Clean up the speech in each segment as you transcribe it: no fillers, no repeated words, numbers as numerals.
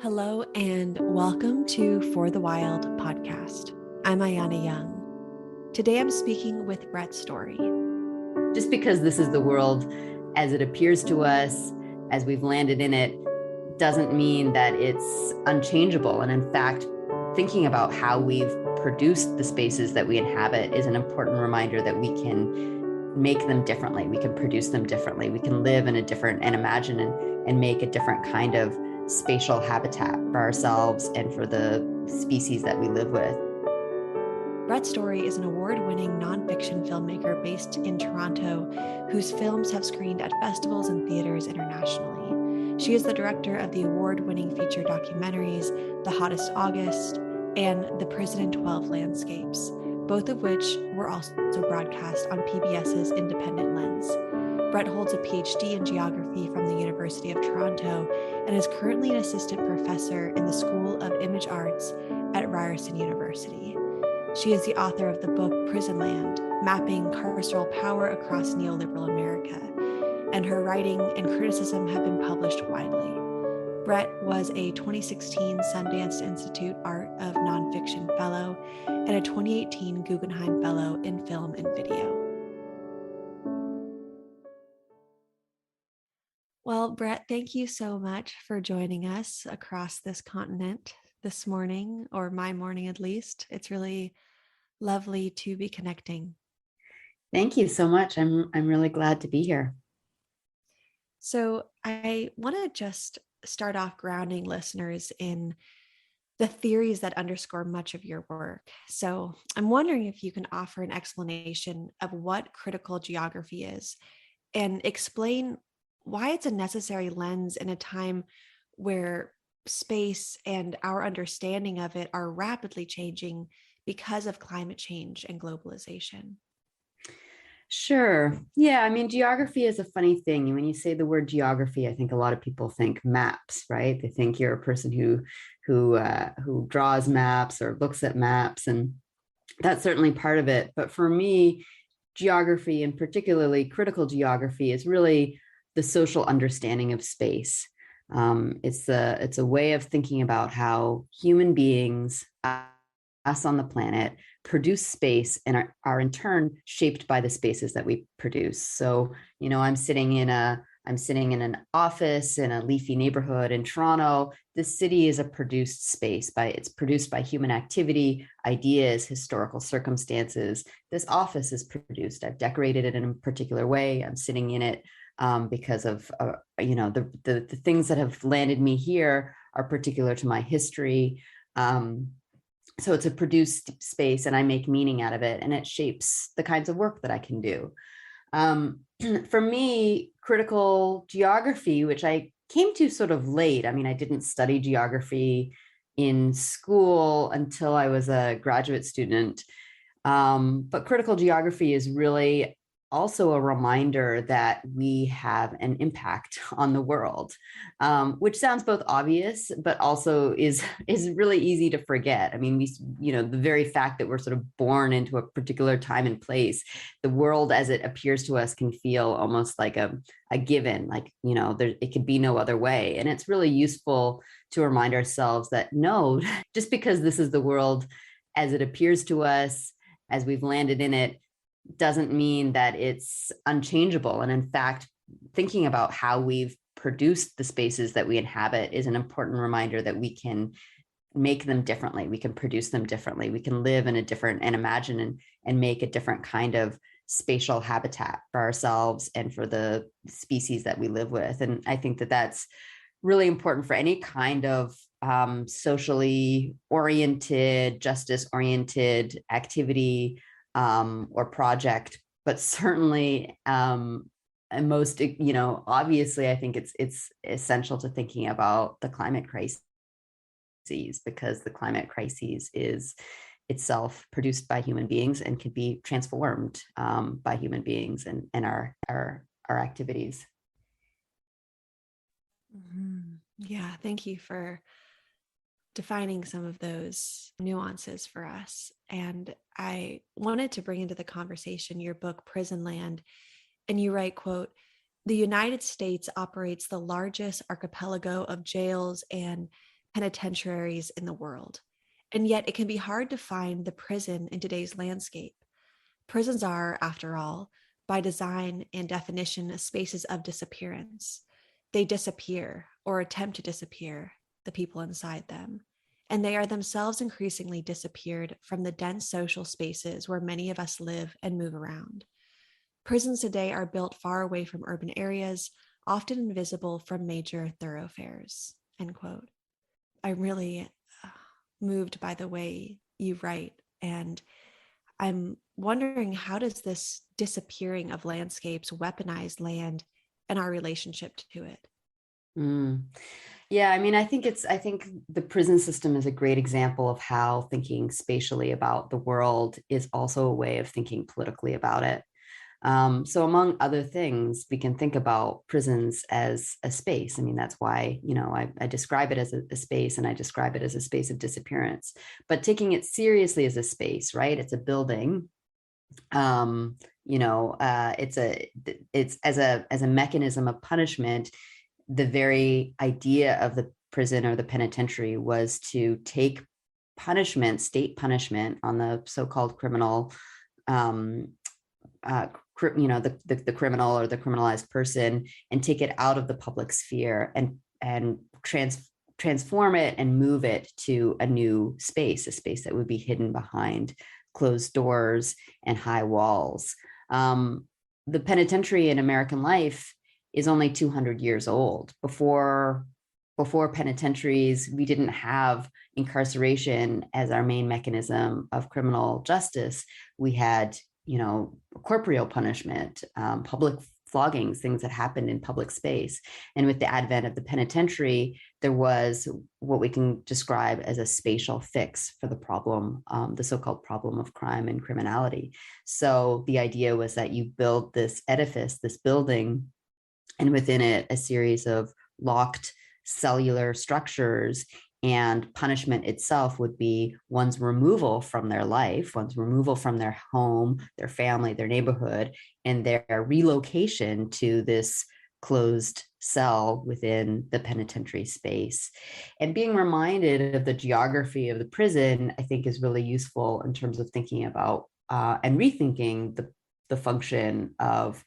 Hello and welcome to For the Wild podcast. I'm Ayana Young. Today I'm speaking with Brett Story. Just because this is the world as it appears to us, as we've landed in it, doesn't mean that it's unchangeable. And in fact, thinking about how we've produced the spaces that we inhabit is an important reminder that we can make them differently. We can produce them differently. We can live in a different and imagine and make a different kind of spatial habitat for ourselves and for the species that we live with. Brett Story is an award-winning nonfiction filmmaker based in Toronto whose films have screened at festivals and theaters internationally. She is the director of the award-winning feature documentaries The Hottest August and The Prison in 12 Landscapes, both of which were also broadcast on PBS's Independent Lens. Brett holds a PhD in geography from the University of Toronto and is currently an assistant professor in the School of Image Arts at Ryerson University. She is the author of the book Prison Land, Mapping Carceral Power Across Neoliberal America, and her writing and criticism have been published widely. Brett was a 2016 Sundance Institute Art of Nonfiction Fellow and a 2018 Guggenheim Fellow in Film and Video. Well, Brett, thank you so much for joining us across this continent this morning, or my morning at least. It's really lovely to be connecting. Thank you so much. I'm really glad to be here. So I want to just start off grounding listeners in the theories that underscore much of your work. So I'm wondering if you can offer an explanation of what critical geography is and explain why it's a necessary lens in a time where space and our understanding of it are rapidly changing because of climate change and globalization. Sure. Yeah. I mean, geography is a funny thing. When you say the word geography, I think a lot of people think maps, right? They think you're a person who draws maps or looks at maps, and that's certainly part of it. But for me, geography, and particularly critical geography, is really the social understanding of space. It's a way of thinking about how human beings, us on the planet, produce space and are in turn shaped by the spaces that we produce. So, I'm sitting in an office in a leafy neighborhood in Toronto. This city is a produced space. It's produced by human activity, ideas, historical circumstances. This office is produced. I've decorated it in a particular way. I'm sitting in it because of the things that have landed me here are particular to my history. So it's a produced space, and I make meaning out of it, and it shapes the kinds of work that I can do. For me, critical geography, which I came to sort of late. I mean, I didn't study geography in school until I was a graduate student. But critical geography is really also a reminder that we have an impact on the world, which sounds both obvious, but also is really easy to forget. I mean, the very fact that we're sort of born into a particular time and place, the world as it appears to us can feel almost like a given, like, it could be no other way. And it's really useful to remind ourselves that no, just because this is the world as it appears to us, as we've landed in it, doesn't mean that it's unchangeable. And in fact, thinking about how we've produced the spaces that we inhabit is an important reminder that we can make them differently. We can produce them differently. We can live in a different and imagine and make a different kind of spatial habitat for ourselves and for the species that we live with. And I think that that's really important for any kind of socially oriented, justice oriented activity or project, but certainly, and most, obviously, I think it's essential to thinking about the climate crises, because the climate crises is itself produced by human beings and can be transformed by human beings and our activities. Mm-hmm. Yeah, thank you for defining some of those nuances for us. And I wanted to bring into the conversation your book, Prison Land. And you write, quote, "The United States operates the largest archipelago of jails and penitentiaries in the world. And yet it can be hard to find the prison in today's landscape. Prisons are, after all, by design and definition, spaces of disappearance. They disappear or attempt to disappear the people inside them. And they are themselves increasingly disappeared from the dense social spaces where many of us live and move around. Prisons today are built far away from urban areas, often invisible from major thoroughfares, end quote. I'm really moved by the way you write, and I'm wondering, how does this disappearing of landscapes weaponize land and our relationship to it? Mm. Yeah, I mean, I think the prison system is a great example of how thinking spatially about the world is also a way of thinking politically about it. So among other things, we can think about prisons as a space. I mean, that's why, I describe it as a space, and I describe it as a space of disappearance, but taking it seriously as a space, right? It's a building. It's as a mechanism of punishment. The very idea of the prison or the penitentiary was to take punishment, state punishment on the so-called criminal, the criminal or the criminalized person, and take it out of the public sphere and transform it and move it to a new space, a space that would be hidden behind closed doors and high walls. The penitentiary in American life is only 200 years old. Before penitentiaries, we didn't have incarceration as our main mechanism of criminal justice. We had, corporeal punishment, public floggings, things that happened in public space. And with the advent of the penitentiary, there was what we can describe as a spatial fix for the problem, the so-called problem of crime and criminality. So the idea was that you build this edifice, this building, and within it, a series of locked cellular structures, and punishment itself would be one's removal from their life, one's removal from their home, their family, their neighborhood, and their relocation to this closed cell within the penitentiary space. And being reminded of the geography of the prison, I think, is really useful in terms of thinking about and rethinking the function of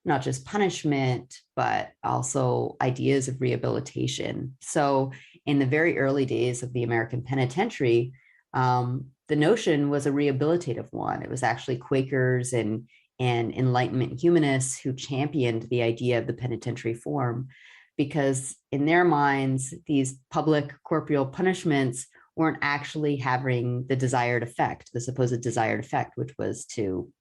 not just punishment, but also ideas of rehabilitation. So in the very early days of the American penitentiary, the notion was a rehabilitative one. It was actually Quakers and Enlightenment humanists who championed the idea of the penitentiary form, because in their minds, these public corporeal punishments weren't actually having the desired effect, the supposed desired effect, which was to,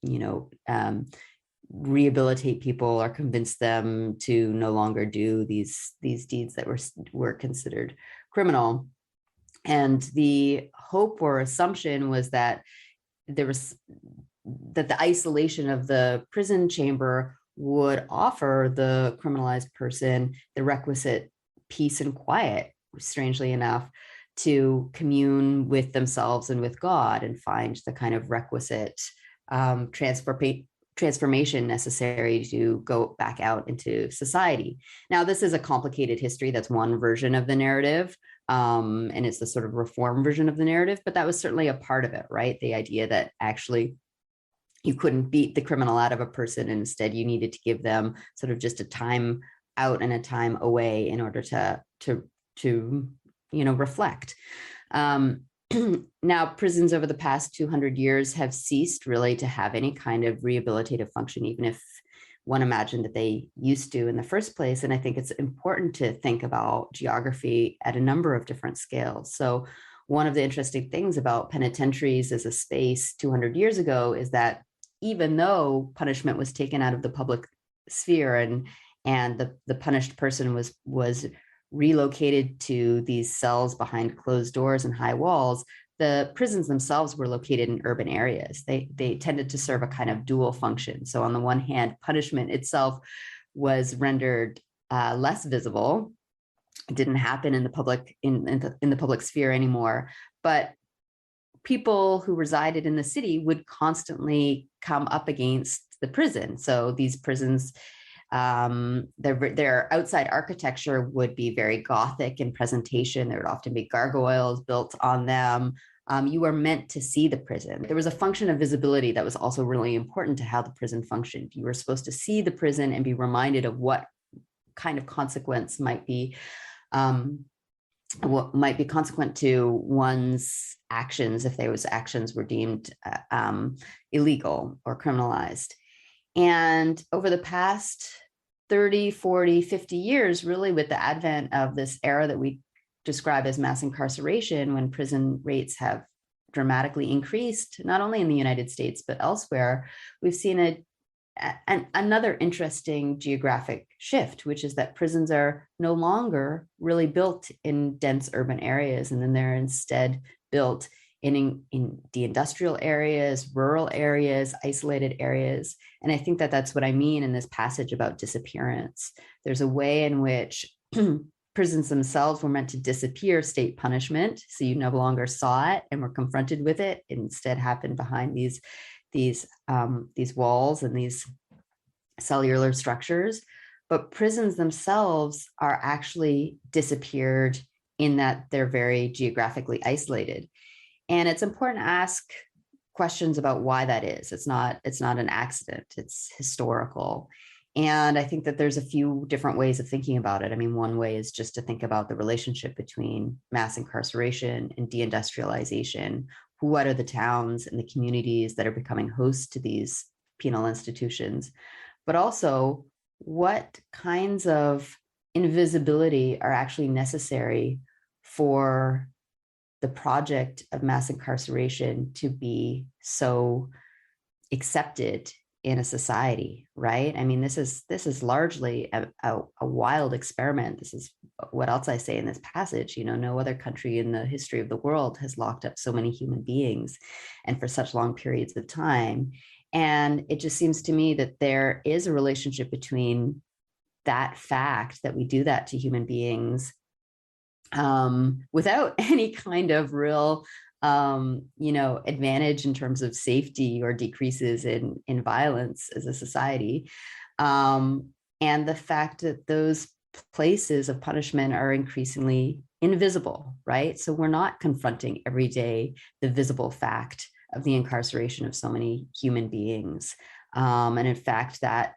rehabilitate people or convince them to no longer do these deeds that were considered criminal. And the hope or assumption was that the isolation of the prison chamber would offer the criminalized person the requisite peace and quiet, strangely enough, to commune with themselves and with God and find the kind of requisite transformation necessary to go back out into society. Now, this is a complicated history. That's one version of the narrative. And it's the sort of reform version of the narrative, but that was certainly a part of it, right? The idea that actually you couldn't beat the criminal out of a person, and instead you needed to give them sort of just a time out and a time away in order to reflect. Now, prisons over the past 200 years have ceased really to have any kind of rehabilitative function, even if one imagined that they used to in the first place. And I think it's important to think about geography at a number of different scales. So one of the interesting things about penitentiaries as a space 200 years ago is that even though punishment was taken out of the public sphere and the punished person was relocated to these cells behind closed doors and high walls, the prisons themselves were located in urban areas. They tended to serve a kind of dual function. So on the one hand, punishment itself was rendered less visible. It didn't happen in the public sphere anymore, but people who resided in the city would constantly come up against the prison. So these prisons Their outside architecture would be very Gothic in presentation. There would often be gargoyles built on them. You were meant to see the prison. There was a function of visibility that was also really important to how the prison functioned. You were supposed to see the prison and be reminded of what kind of consequence might be what might be consequent to one's actions if those actions were deemed illegal or criminalized. And over the past 30, 40, 50 years, really with the advent of this era that we describe as mass incarceration, when prison rates have dramatically increased, not only in the United States, but elsewhere, we've seen another interesting geographic shift, which is that prisons are no longer really built in dense urban areas, and then they're instead built in the industrial areas, rural areas, isolated areas. And I think that that's what I mean in this passage about disappearance. There's a way in which prisons themselves were meant to disappear state punishment, so you no longer saw it and were confronted with it. It instead happened behind these walls and these cellular structures. But prisons themselves are actually disappeared in that they're very geographically isolated. And it's important to ask questions about why that is. It's not an accident, it's historical. And I think that there's a few different ways of thinking about it. I mean, one way is just to think about the relationship between mass incarceration and deindustrialization. What are the towns and the communities that are becoming host to these penal institutions? But also, what kinds of invisibility are actually necessary for the project of mass incarceration to be so accepted in a society, right? I mean, this is largely a wild experiment. This is what else I say in this passage. You know, no other country in the history of the world has locked up so many human beings and for such long periods of time. And it just seems to me that there is a relationship between that fact that we do that to human beings without any kind of real advantage in terms of safety or decreases in violence as a society. And the fact that those places of punishment are increasingly invisible, right? So we're not confronting every day the visible fact of the incarceration of so many human beings. And in fact, that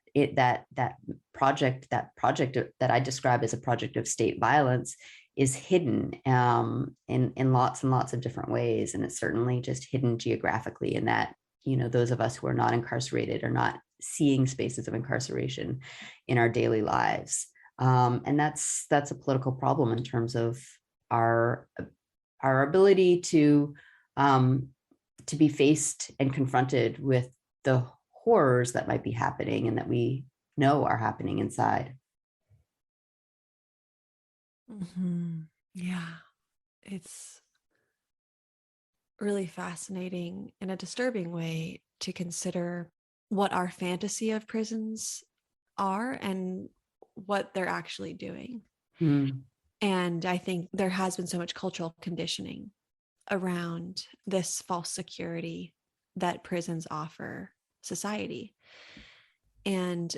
project that I describe as a project of state violence is hidden in lots and lots of different ways. And it's certainly just hidden geographically in that, you know, those of us who are not incarcerated are not seeing spaces of incarceration in our daily lives. And that's a political problem in terms of our ability to be faced and confronted with the horrors that might be happening and that we know are happening inside. Mm-hmm. Yeah, it's really fascinating in a disturbing way to consider what our fantasy of prisons are and what they're actually doing. And I think there has been so much cultural conditioning around this false security that prisons offer society. And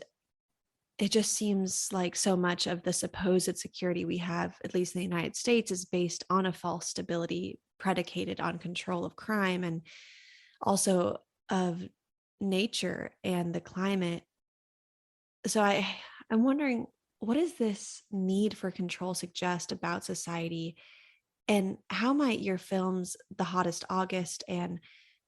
it just seems like so much of the supposed security we have, at least in the United States, is based on a false stability predicated on control of crime and also of nature and the climate. So I'm wondering, what does this need for control suggest about society? And how might your films, The Hottest August and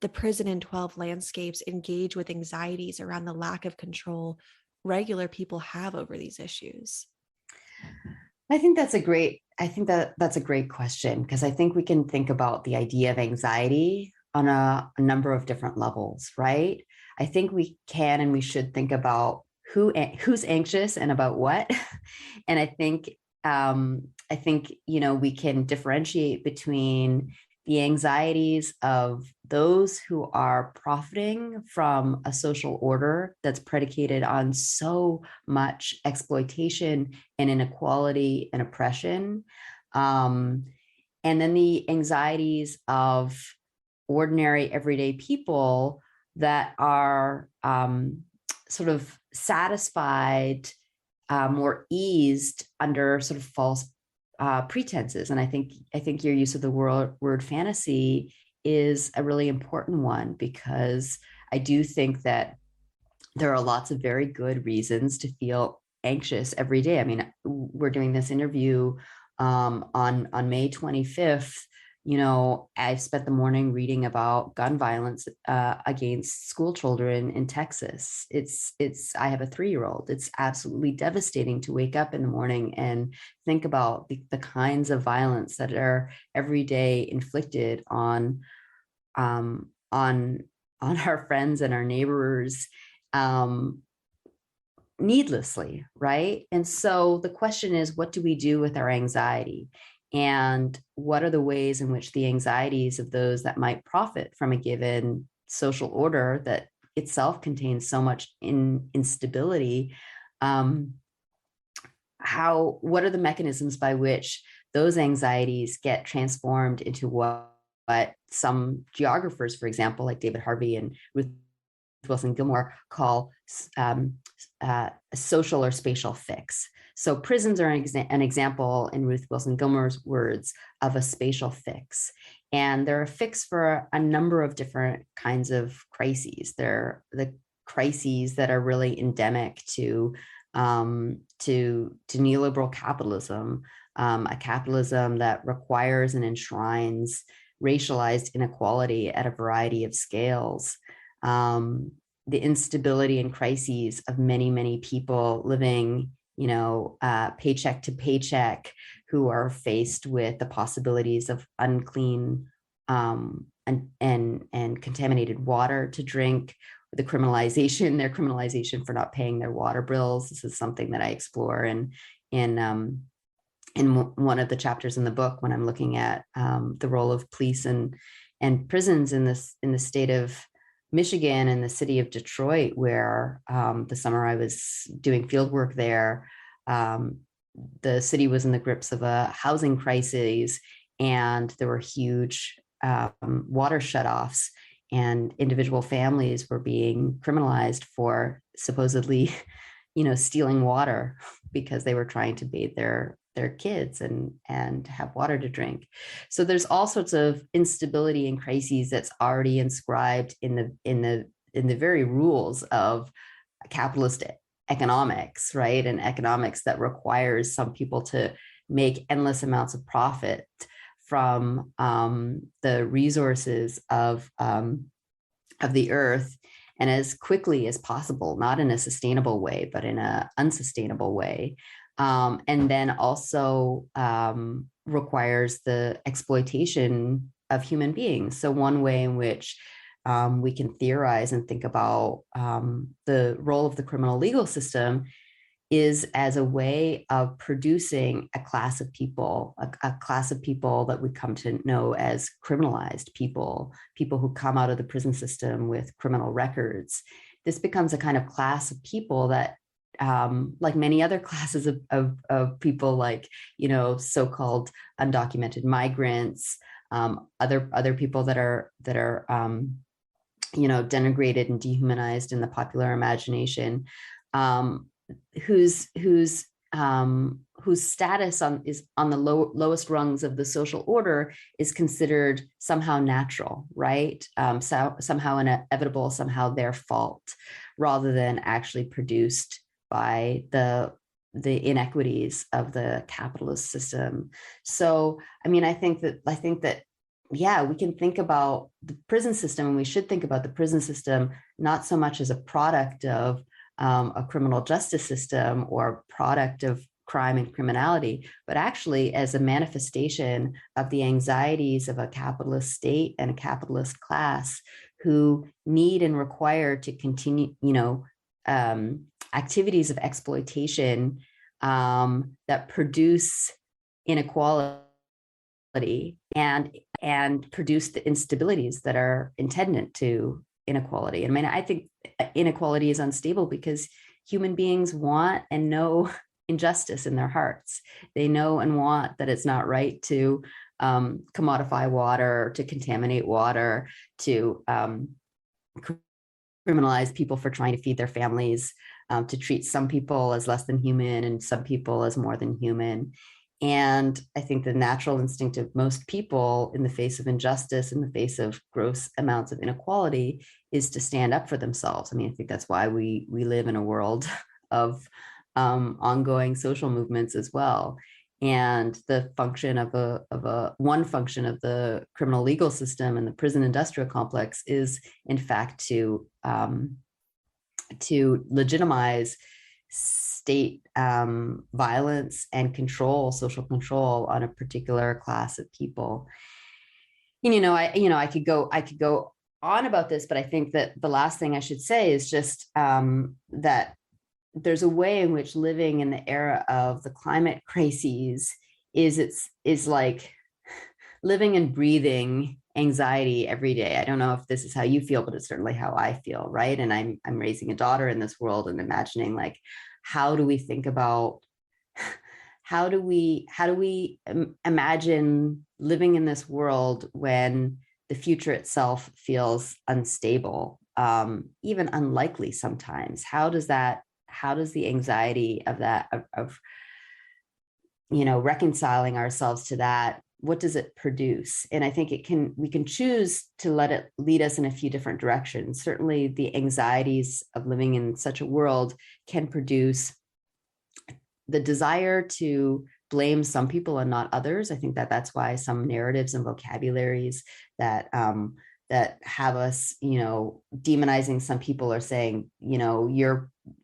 The Prison in 12 Landscapes, engage with anxieties around the lack of control regular people have over these issues? I think that's a great question, because I think we can think about the idea of anxiety on a number of different levels, right? I think we can and we should think about who's anxious and about what. And I think we can differentiate between the anxieties of those who are profiting from a social order that's predicated on so much exploitation and inequality and oppression. And then the anxieties of ordinary, everyday people that are sort of satisfied more eased under sort of false pretenses. And I think your use of the word fantasy is a really important one, because I do think that there are lots of very good reasons to feel anxious every day. I mean, we're doing this interview on May 25th. You know, I spent the morning reading about gun violence against school children in Texas. I have a 3-year-old. It's absolutely devastating to wake up in the morning and think about the kinds of violence that are every day inflicted on our friends and our neighbors, needlessly, right? And so the question is, what do we do with our anxiety? And what are the ways in which the anxieties of those that might profit from a given social order that itself contains so much instability, what are the mechanisms by which those anxieties get transformed into what some geographers, for example, like David Harvey and Ruth Wilson Gilmore, call a social or spatial fix. So prisons are an example, in Ruth Wilson Gilmore's words, of a spatial fix. And they're a fix for a number of different kinds of crises. They're the crises that are really endemic to neoliberal capitalism, a capitalism that requires and enshrines racialized inequality at a variety of scales. The instability and crises of many, many people living, paycheck to paycheck, who are faced with the possibilities of unclean and contaminated water to drink, their criminalization for not paying their water bills. This is something that I explore in one of the chapters in the book, when I'm looking at the role of police and prisons in the state of Michigan and the city of Detroit, where the summer I was doing field work there, the city was in the grips of a housing crisis, and there were huge water shutoffs, and individual families were being criminalized for supposedly, stealing water because they were trying to bathe their kids and have water to drink. So there's all sorts of instability and crises that's already inscribed in the very rules of capitalist economics, right? And economics that requires some people to make endless amounts of profit from the resources of the earth, and as quickly as possible, not in a sustainable way, but in an unsustainable way. And then also requires the exploitation of human beings. So one way in which we can theorize and think about the role of the criminal legal system is as a way of producing a class of people, a class of people that we come to know as criminalized people who come out of the prison system with criminal records. This becomes a kind of class of people that, like many other classes of people, like, so-called undocumented migrants, other people that are denigrated and dehumanized in the popular imagination, whose status is on the lowest rungs of the social order is considered somehow natural, right? Somehow inevitable, somehow their fault, rather than actually produced by the inequities of the capitalist system. So, I mean, I think that, yeah, we can think about the prison system, and we should think about the prison system not so much as a product of a criminal justice system or product of crime and criminality, but actually as a manifestation of the anxieties of a capitalist state and a capitalist class who need and require to continue, activities of exploitation that produce inequality and produce the instabilities that are attendant to inequality. I mean, I think inequality is unstable because human beings want and know injustice in their hearts. They know and want that it's not right to commodify water, to contaminate water, to criminalize people for trying to feed their families, to treat some people as less than human and some people as more than human. And I think the natural instinct of most people in the face of injustice, in the face of gross amounts of inequality, is to stand up for themselves. I mean, I think that's why we live in a world of ongoing social movements as well. And the function of one function of the criminal legal system and the prison industrial complex is, in fact, to legitimize state violence and social control on a particular class of people. And, I could go on about this, but I think that the last thing I should say is just that there's a way in which living in the era of the climate crises is like living and breathing anxiety every day. I don't know if this is how you feel, but it's certainly how I feel, right? And I'm raising a daughter in this world and imagining, like, how do we think about how do we imagine living in this world when the future itself feels unstable, even unlikely sometimes? How does the anxiety of that, of reconciling ourselves to that, what does it produce? And I think we can choose to let it lead us in a few different directions. Certainly the anxieties of living in such a world can produce the desire to blame some people and not others. I think that's why some narratives and vocabularies that have us, demonizing some people, or saying,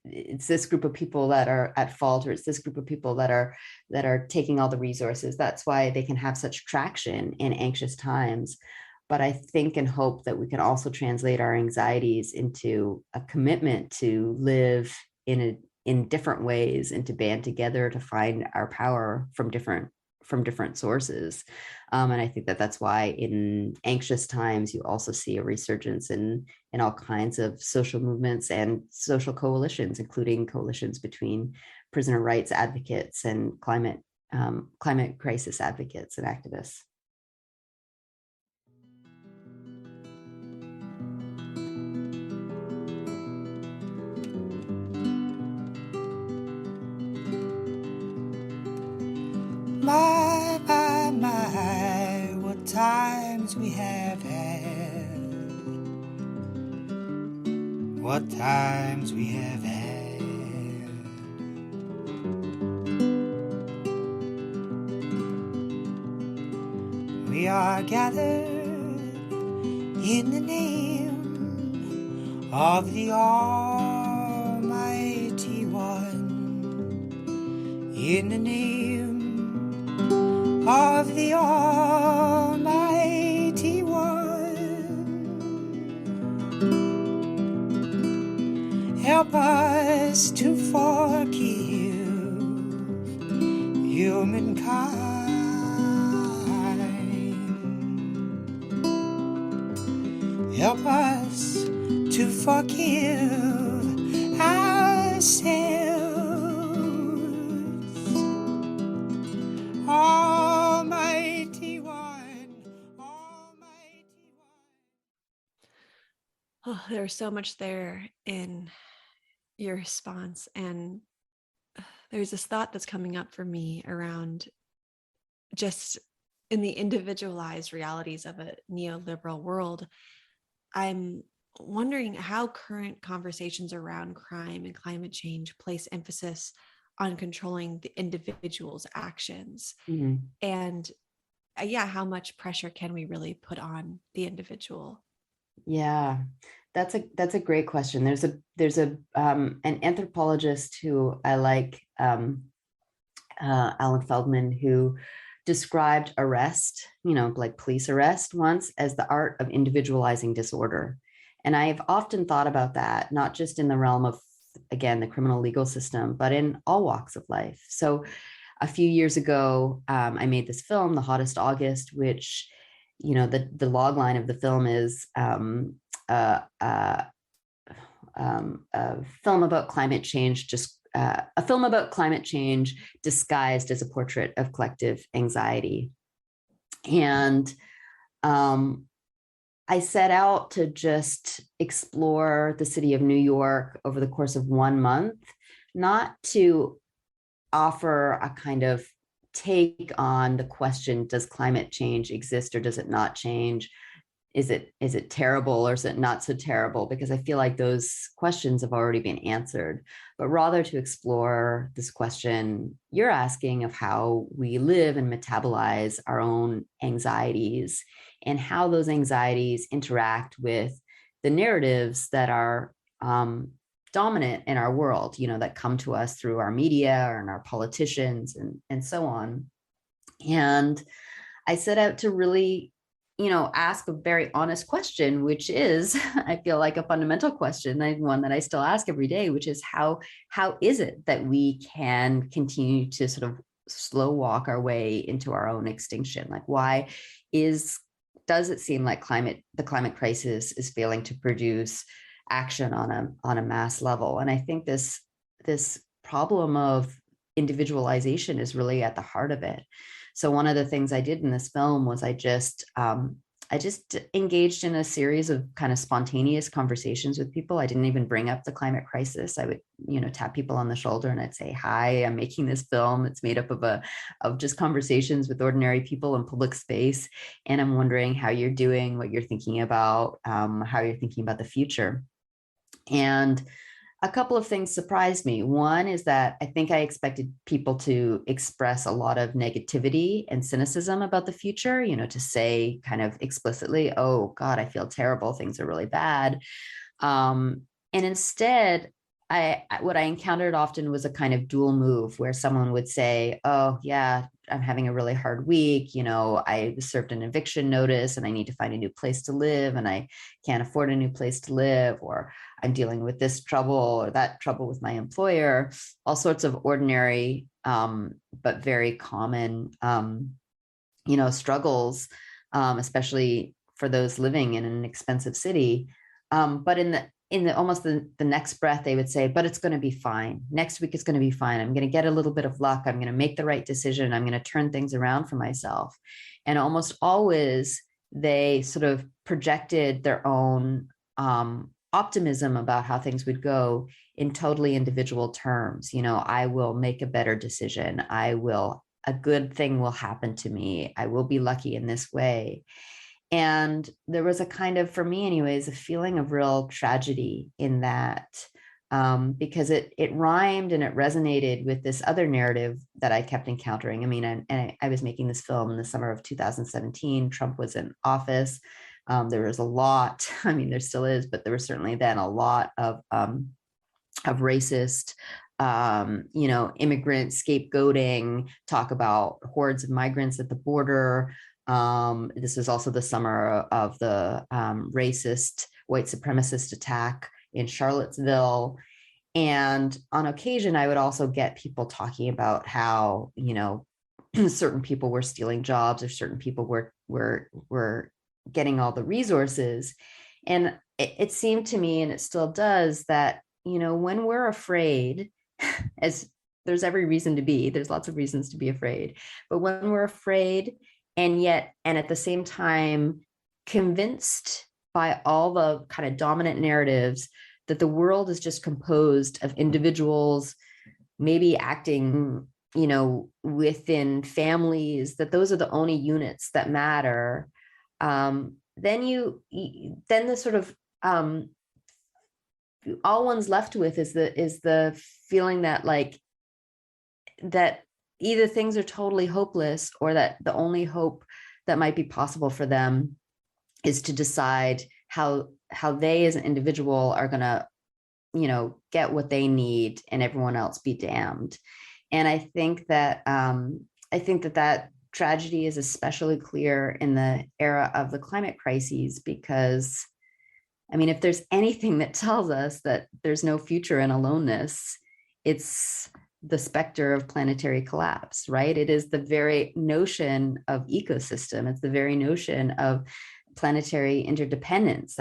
it's this group of people that are at fault, or it's this group of people that are taking all the resources. That's why they can have such traction in anxious times. But I think and hope that we can also translate our anxieties into a commitment to live in different ways and to band together to find our power from different sources. And I think that's why in anxious times, you also see a resurgence in all kinds of social movements and social coalitions, including coalitions between prisoner rights advocates and climate crisis advocates and activists. My, what times we have had. What times we have had. We are gathered in the name of the Almighty One. In the name of the Almighty One. Help us to forgive humankind. Help us to forgive ourselves. Almighty One, Almighty One. Oh, there's so much there in your response. And there's this thought that's coming up for me around just in the individualized realities of a neoliberal world. I'm wondering how current conversations around crime and climate change place emphasis on controlling the individual's actions. Mm-hmm. And how much pressure can we really put on the individual? Yeah, that's a great question. There's an anthropologist who I like, Alan Feldman, who described arrest, like police arrest once, as the art of individualizing disorder. And I've often thought about that, not just in the realm of, again, the criminal legal system, but in all walks of life. So a few years ago, I made this film, The Hottest August, which, the log line of the film is a film about climate change, a film about climate change disguised as a portrait of collective anxiety. And I set out to just explore the city of New York over the course of 1 month, not to offer a kind of take on the question, does climate change exist or does it not change? Is it terrible or is it not so terrible? Because I feel like those questions have already been answered, but rather to explore this question you're asking of how we live and metabolize our own anxieties and how those anxieties interact with the narratives that are dominant in our world, that come to us through our media and our politicians and so on. And I set out to really, ask a very honest question, which is, I feel like a fundamental question, one that I still ask every day, which is how is it that we can continue to sort of slow walk our way into our own extinction? Like, why does it seem like the climate crisis is failing to produce action on a mass level? And I think this problem of individualization is really at the heart of it. So one of the things I did in this film was I just engaged in a series of kind of spontaneous conversations with people. I didn't even bring up the climate crisis. I would, tap people on the shoulder and I'd say, "Hi, I'm making this film. It's made up of just conversations with ordinary people in public space. And I'm wondering how you're doing, what you're thinking about, how you're thinking about the future." And a couple of things surprised me. One is that I think I expected people to express a lot of negativity and cynicism about the future, to say kind of explicitly, "Oh God, I feel terrible. Things are really bad." And instead, what I encountered often was a kind of dual move where someone would say, "Oh yeah, I'm having a really hard week. I served an eviction notice and I need to find a new place to live and I can't afford a new place to live," or "I'm dealing with this trouble or that trouble with my employer," all sorts of ordinary, but very common, struggles, especially for those living in an expensive city. But in the almost the next breath, they would say, "But it's going to be fine. Next week, it's going to be fine. I'm going to get a little bit of luck. I'm going to make the right decision. I'm going to turn things around for myself." And almost always they sort of projected their own optimism about how things would go in totally individual terms. "I will make a better decision. A good thing will happen to me. I will be lucky in this way." And there was a kind of, for me anyways, a feeling of real tragedy in that, because it rhymed and it resonated with this other narrative that I kept encountering. I mean, and I was making this film in the summer of 2017. Trump was in office. There was a lot, I mean, there still is, but there was certainly then a lot of racist, immigrant scapegoating, talk about hordes of migrants at the border. This was also the summer of the racist white supremacist attack in Charlottesville. And on occasion, I would also get people talking about how, certain people were stealing jobs or certain people were getting all the resources. And it seemed to me, and it still does, that, when we're afraid, as there's every reason to be, there's lots of reasons to be afraid, but when we're afraid and at the same time convinced by all the kind of dominant narratives that the world is just composed of individuals, maybe acting, within families, that those are the only units that matter, then the sort of all one's left with is the feeling that that either things are totally hopeless or that the only hope that might be possible for them is to decide how they as an individual are going to, get what they need and everyone else be damned. And I think that that tragedy is especially clear in the era of the climate crises, because I mean, if there's anything that tells us that there's no future in aloneness, it's the specter of planetary collapse, right? It is the very notion of ecosystem. It's the very notion of planetary interdependence.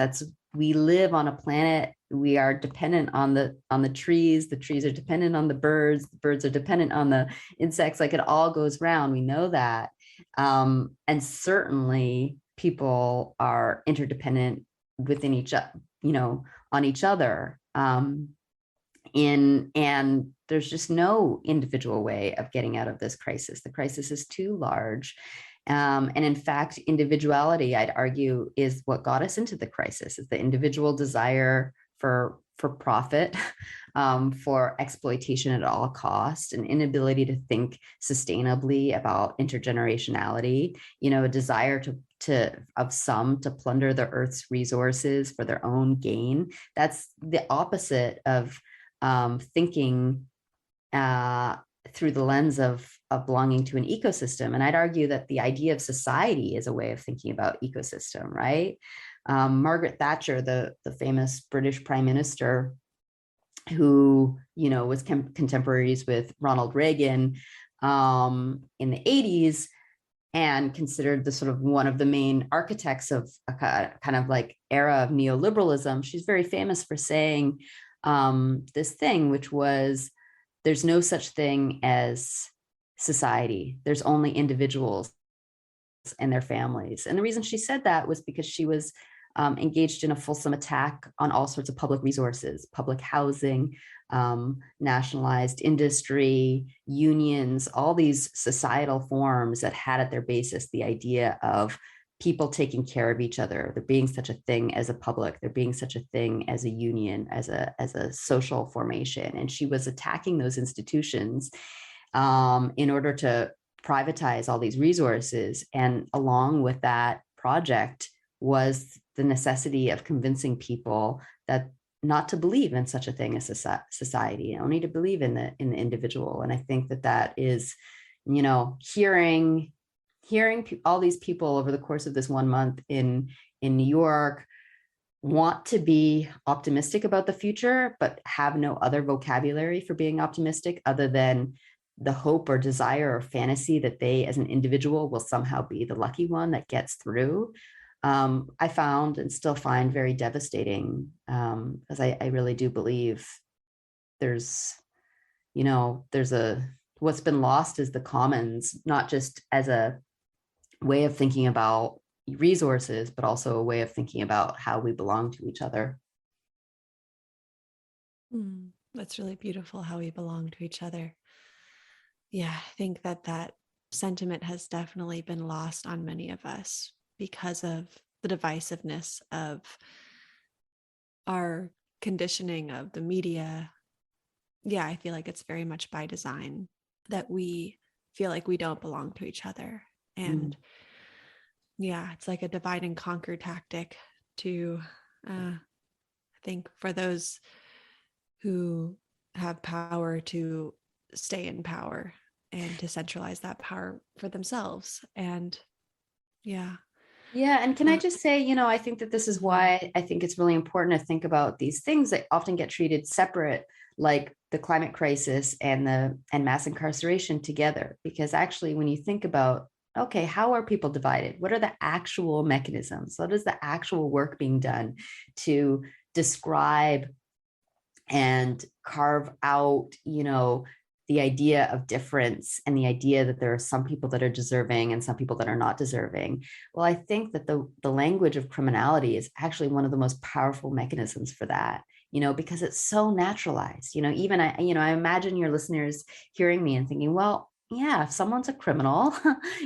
We live on a planet. We are dependent on the trees. The trees are dependent on the birds are dependent on the insects. Like, it all goes round. We know that. And certainly people are interdependent within each, on each other. And there's just no individual way of getting out of this crisis. The crisis is too large. And in fact, individuality, I'd argue, is what got us into the crisis, is the individual desire for profit, for exploitation at all costs, an inability to think sustainably about intergenerationality, a desire of some to plunder the earth's resources for their own gain. That's the opposite of thinking through the lens of belonging to an ecosystem. And I'd argue that the idea of society is a way of thinking about ecosystem, right? Margaret Thatcher, the famous British prime minister, who was contemporaries with Ronald Reagan in the 80s, and considered the sort of one of the main architects of a kind of like era of neoliberalism. She's very famous for saying this thing, which was, there's no such thing as society. There's only individuals and their families. And the reason she said that was because she was engaged in a fulsome attack on all sorts of public resources, public housing, nationalized industry, unions, all these societal forms that had at their basis the idea of people taking care of each other, there being such a thing as a public, there being such a thing as a union, as a social formation. And she was attacking those institutions in order to privatize all these resources. And along with that project was the necessity of convincing people that not to believe in such a thing as society, only to believe in the individual. And I think that is, hearing all these people over the course of this 1 month in New York want to be optimistic about the future, but have no other vocabulary for being optimistic other than the hope or desire or fantasy that they as an individual will somehow be the lucky one that gets through. I found and still find very devastating, because I really do believe there's what's been lost is the commons, not just as a way of thinking about resources, but also a way of thinking about how we belong to each other. That's really beautiful, how we belong to each other. Yeah, I think that sentiment has definitely been lost on many of us because of the divisiveness of our conditioning of the media. Yeah, I feel like it's very much by design that we feel like we don't belong to each other. And yeah, it's like a divide and conquer tactic to, I think, for those who have power to stay in power and to centralize that power for themselves. And yeah. And can I just say, I think that this is why I think it's really important to think about these things that often get treated separate, like the climate crisis and mass incarceration together. Because actually, when you think about, okay, how are people divided? What are the actual mechanisms? What is the actual work being done to describe and carve out, the idea of difference and the idea that there are some people that are deserving and some people that are not deserving? Well, I think that the language of criminality is actually one of the most powerful mechanisms for that, because it's so naturalized. Even I imagine your listeners hearing me and thinking, well, yeah, if someone's a criminal,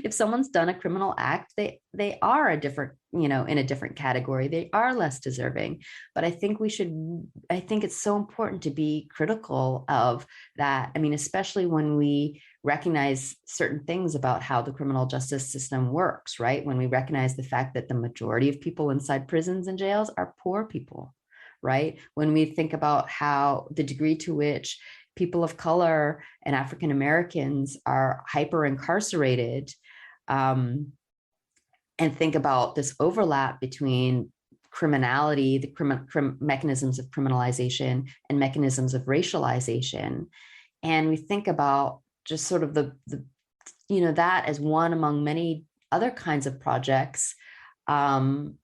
if someone's done a criminal act, they are a different, in a different category. They are less deserving. But I think it's so important to be critical of that. I mean, especially when we recognize certain things about how the criminal justice system works, right? When we recognize the fact that the majority of people inside prisons and jails are poor people, right? When we think about how the degree to which people of color and African Americans are hyper incarcerated, and think about this overlap between criminality, the mechanisms of criminalization and mechanisms of racialization. And we think about just sort of the that as one among many other kinds of projects in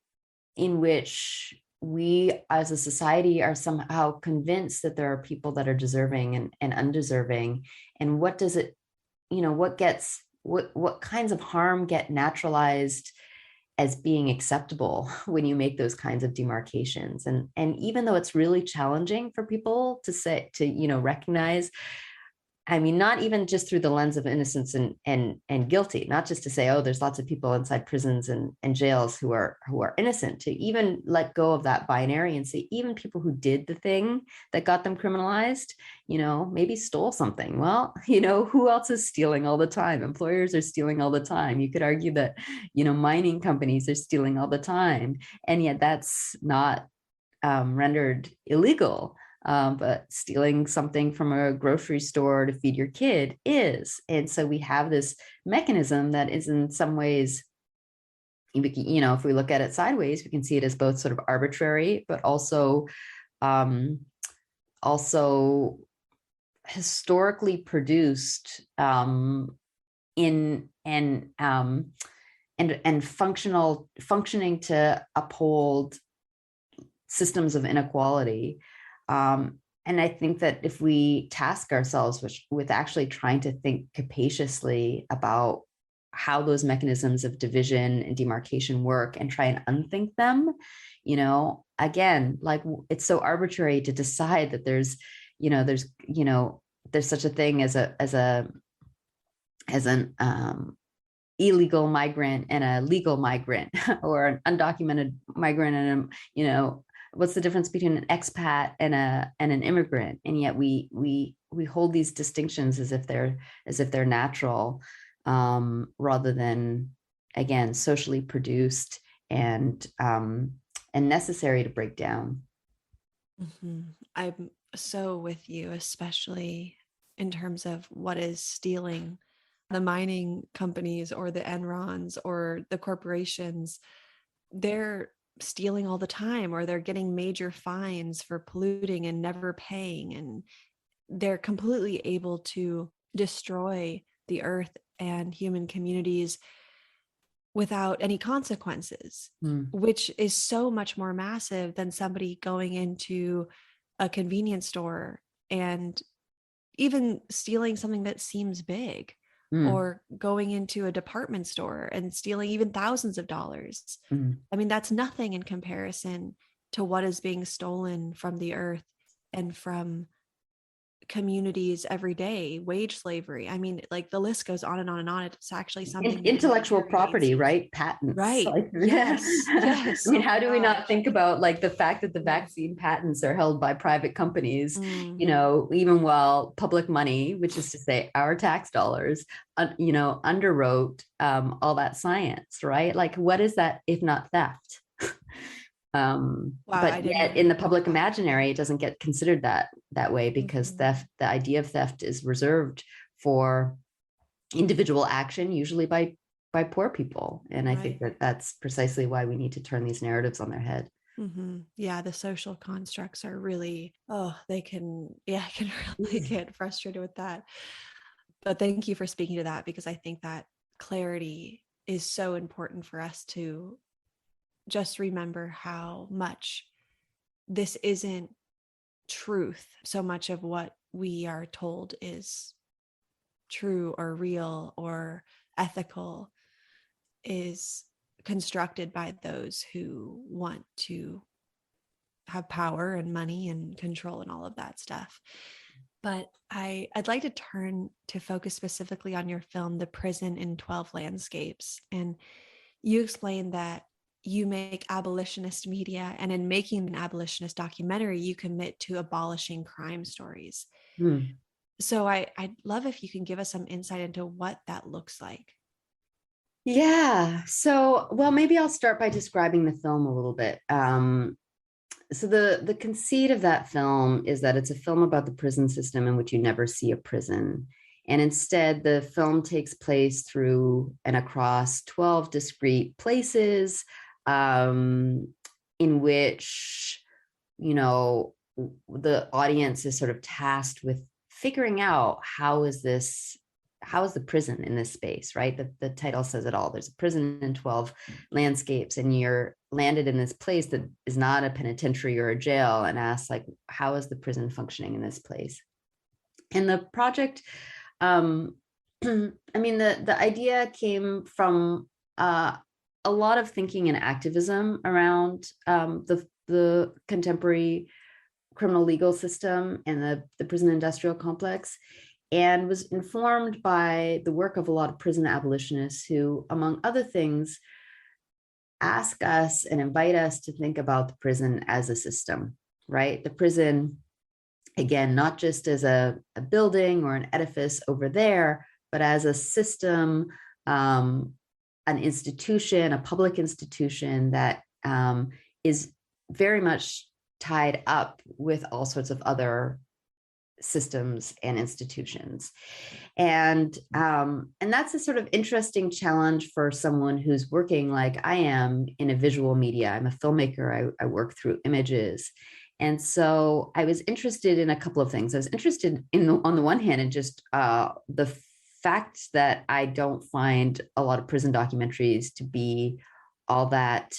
which we as a society are somehow convinced that there are people that are deserving and undeserving. And what does it, what kinds of harm get naturalized as being acceptable when you make those kinds of demarcations. And even though it's really challenging for people to say, to, you know, recognize, I mean, not even just through the lens of innocence and guilty, not just to say, oh, there's lots of people inside prisons and jails who are innocent, to even let go of that binary and say, even people who did the thing that got them criminalized, you know, maybe stole something. Well, you know, who else is stealing all the time? Employers are stealing all the time. You could argue that, you know, mining companies are stealing all the time. And yet that's not rendered illegal. But stealing something from a grocery store to feed your kid is. And so we have this mechanism that is in some ways, you know, if we look at it sideways, we can see it as both sort of arbitrary, but also historically produced in and functioning to uphold systems of inequality. And I think that if we task ourselves with actually trying to think capaciously about how those mechanisms of division and demarcation work and try and unthink them, you know, again, like it's so arbitrary to decide that there's such a thing as an illegal migrant and a legal migrant, or an undocumented migrant and a, you know, what's the difference between an expat and an immigrant? And yet we hold these distinctions as if they're natural, rather than, again, socially produced and necessary to break down. Mm-hmm. I'm so with you, especially in terms of what is stealing. The mining companies or the Enrons or the corporations, they're stealing all the time, or they're getting major fines for polluting and never paying, and they're completely able to destroy the earth and human communities without any consequences, which is so much more massive than somebody going into a convenience store and even stealing something that seems big, or going into a department store and stealing even thousands of dollars. I mean, that's nothing in comparison to what is being stolen from the earth and from communities every day. Wage slavery. I mean, like, the list goes on and on and on. It's actually something intellectual property, right? Patents, right? Like, yes. I mean, how do we not think about like the fact that the vaccine patents are held by private companies, you know, even while public money, which is to say our tax dollars, you know, underwrote all that science, right? Like, what is that if not theft? Wow, but yet in the public imaginary, it doesn't get considered that way, because theft, the idea of theft, is reserved for individual action, usually by poor people. And I think that that's precisely why we need to turn these narratives on their head. Yeah, the social constructs are really, I can really get frustrated with that. But thank you for speaking to that, because I think that clarity is so important for us to just remember how much this isn't truth. So much of what we are told is true or real or ethical is constructed by those who want to have power and money and control and all of that stuff. But I'd like to turn to focus specifically on your film, The Prison in 12 Landscapes. And you explain that you make abolitionist media, and in making an abolitionist documentary, you commit to abolishing crime stories. So I'd love if you can give us some insight into what that looks like. Yeah. So, well, maybe I'll start by describing the film a little bit. So the conceit of that film is that it's a film about the prison system in which you never see a prison. And instead, the film takes place through and across 12 discrete places, in which, you know, the audience is sort of tasked with figuring out how is the prison in this space, right? The title says it all. There's a prison in 12 landscapes, and you're landed in this place that is not a penitentiary or a jail, and asks, like, how is the prison functioning in this place? And the project, I mean, the idea came from a a lot of thinking and activism around the contemporary criminal legal system and the prison industrial complex, and was informed by the work of a lot of prison abolitionists who, among other things, ask us and invite us to think about the prison as a system, right? The prison, again, not just as a building or an edifice over there, but as a system, an institution, a public institution that is very much tied up with all sorts of other systems and institutions. And that's a sort of interesting challenge for someone who's working like I am in a visual media. I'm a filmmaker. I work through images. And so I was interested in a couple of things. I was interested in, on the one hand, in just the fact that I don't find a lot of prison documentaries to be all that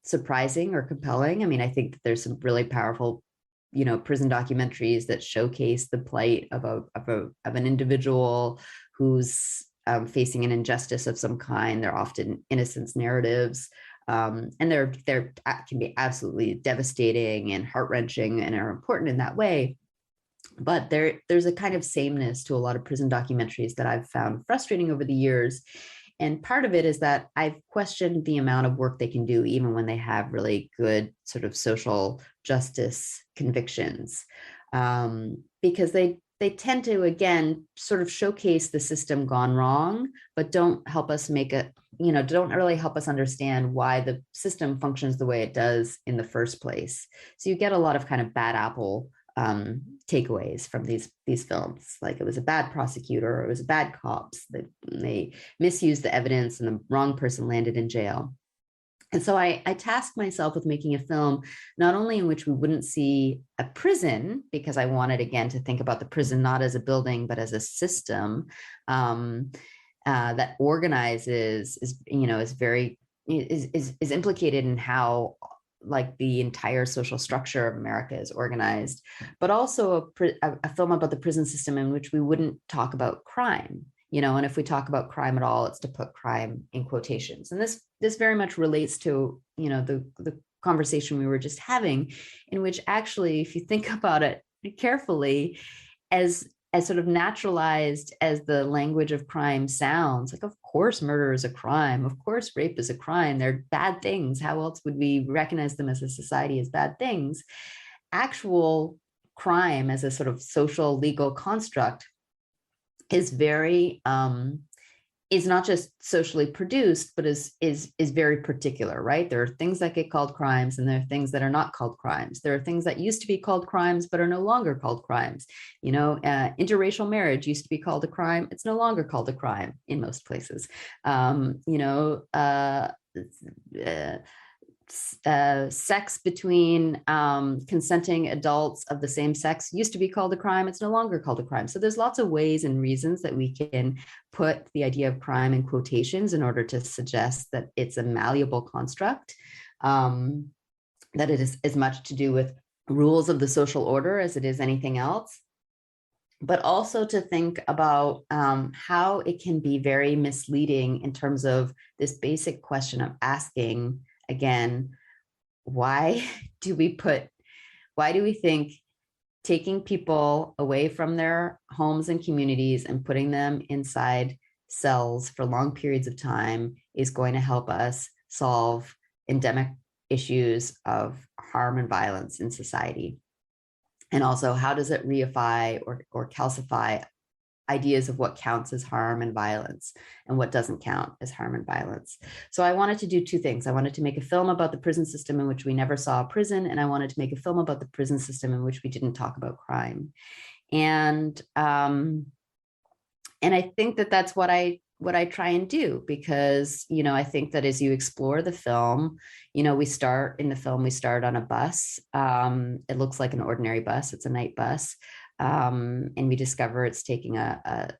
surprising or compelling. I mean, I think that there's some really powerful, prison documentaries that showcase the plight of an individual who's facing an injustice of some kind. They're often innocence narratives. And they're can be absolutely devastating and heart-wrenching and are important in that way. But there's a kind of sameness to a lot of prison documentaries that I've found frustrating over the years. And part of it is that I've questioned the amount of work they can do, even when they have really good sort of social justice convictions, because they tend to, again, sort of showcase the system gone wrong, but don't help us don't really help us understand why the system functions the way it does in the first place. So you get a lot of kind of bad apple takeaways from these films, like it was a bad prosecutor, or it was bad cops, that they misused the evidence and the wrong person landed in jail. And so I tasked myself with making a film, not only in which we wouldn't see a prison, because I wanted, again, to think about the prison not as a building, but as a system that organizes, is implicated in how, like, the entire social structure of America is organized, but also a film about the prison system in which we wouldn't talk about crime. And if we talk about crime at all, it's to put crime in quotations. And this very much relates to, the conversation we were just having, in which actually, if you think about it carefully, as sort of naturalized as the language of crime sounds, like, of course, murder is a crime. Of course, rape is a crime. They're bad things. How else would we recognize them as a society as bad things? Actual crime as a sort of social legal construct is very is not just socially produced, but is very particular, right? There are things that get called crimes, and there are things that are not called crimes. There are things that used to be called crimes, but are no longer called crimes. Interracial marriage used to be called a crime. It's no longer called a crime in most places. Sex between consenting adults of the same sex used to be called a crime. It's no longer called a crime. So there's lots of ways and reasons that we can put the idea of crime in quotations in order to suggest that it's a malleable construct, that it is as much to do with rules of the social order as it is anything else, but also to think about how it can be very misleading in terms of this basic question of asking, again, why do we think taking people away from their homes and communities and putting them inside cells for long periods of time is going to help us solve endemic issues of harm and violence in society? And also, how does it reify or calcify ideas of what counts as harm and violence and what doesn't count as harm and violence? So I wanted to do two things. I wanted to make a film about the prison system in which we never saw a prison, and I wanted to make a film about the prison system in which we didn't talk about crime. And I think that that's what I try and do, because, I think that as you explore the film, we start on a bus. It looks like an ordinary bus. It's a night bus. And we discover it's taking a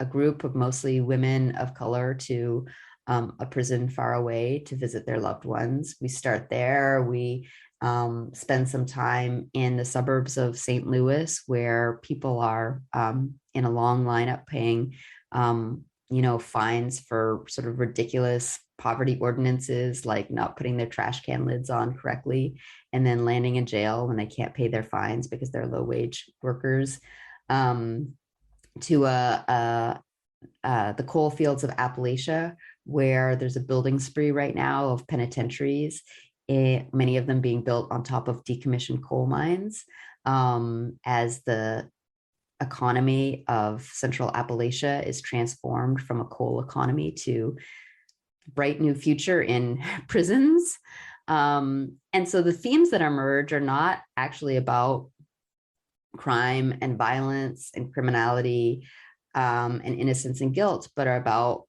group of mostly women of color to a prison far away to visit their loved ones. We start there. We spend some time in the suburbs of St. Louis, where people are in a long lineup paying fines for sort of ridiculous poverty ordinances, like not putting their trash can lids on correctly, and then landing in jail when they can't pay their fines because they're low wage workers, to the coal fields of Appalachia, where there's a building spree right now of penitentiaries, many of them being built on top of decommissioned coal mines, as the economy of Central Appalachia is transformed from a coal economy to bright new future in prisons. And so the themes that emerge are not actually about crime and violence and criminality, and innocence and guilt, but are about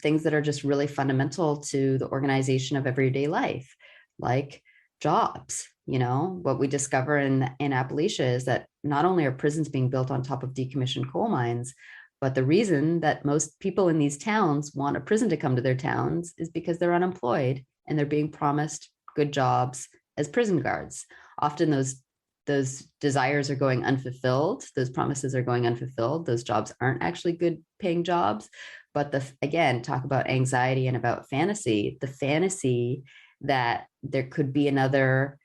things that are just really fundamental to the organization of everyday life, like jobs. What we discover in Appalachia is that not only are prisons being built on top of decommissioned coal mines, but the reason that most people in these towns want a prison to come to their towns is because they're unemployed and they're being promised good jobs as prison guards. Often those desires are going unfulfilled. Those promises are going unfulfilled. Those jobs aren't actually good paying jobs. But again, talk about anxiety and about fantasy. The fantasy that there could be there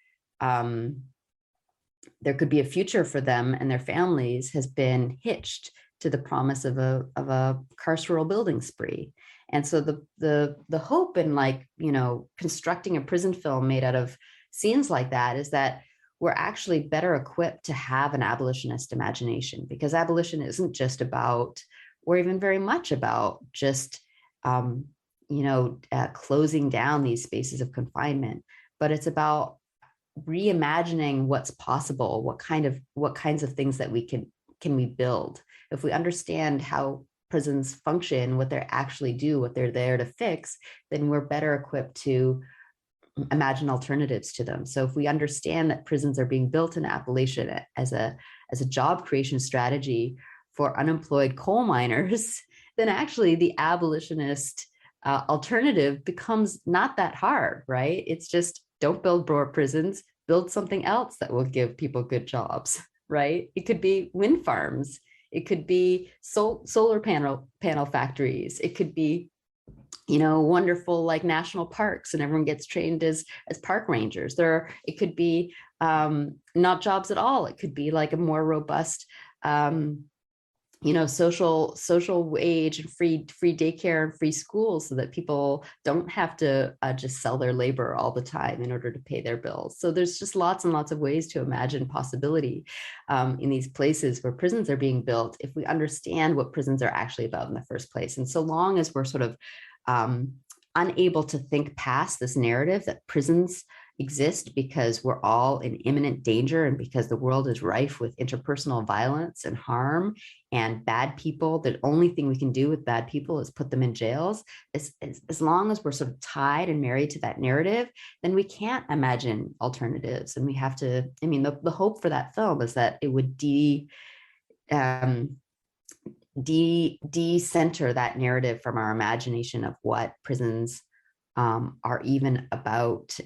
could be a future for them and their families has been hitched to the promise of a carceral building spree. And so the hope in constructing a prison film made out of scenes like that is that we're actually better equipped to have an abolitionist imagination, because abolition isn't just about, or even very much about, just closing down these spaces of confinement, but it's about reimagining what's possible, what kinds of things that we can we build. If we understand how prisons function, what they actually do, what they're there to fix, then we're better equipped to imagine alternatives to them. So if we understand that prisons are being built in Appalachia as a job creation strategy for unemployed coal miners, then actually the abolitionist alternative becomes not that hard, right? It's just, don't build more prisons, build something else that will give people good jobs, right? It could be wind farms. It could be solar panel factories. It could be, wonderful national parks, and everyone gets trained as park rangers. It could be not jobs at all. It could be a more robust, social wage and free daycare and free schools, so that people don't have to just sell their labor all the time in order to pay their bills. So there's just lots and lots of ways to imagine possibility in these places where prisons are being built, if we understand what prisons are actually about in the first place. And so long as we're sort of unable to think past this narrative that prisons exist because we're all in imminent danger and because the world is rife with interpersonal violence and harm and bad people, the only thing we can do with bad people is put them in jails. As long as we're sort of tied and married to that narrative, then we can't imagine alternatives. And we have to, the hope for that film is that it would de-center that narrative from our imagination of what prisons are even about,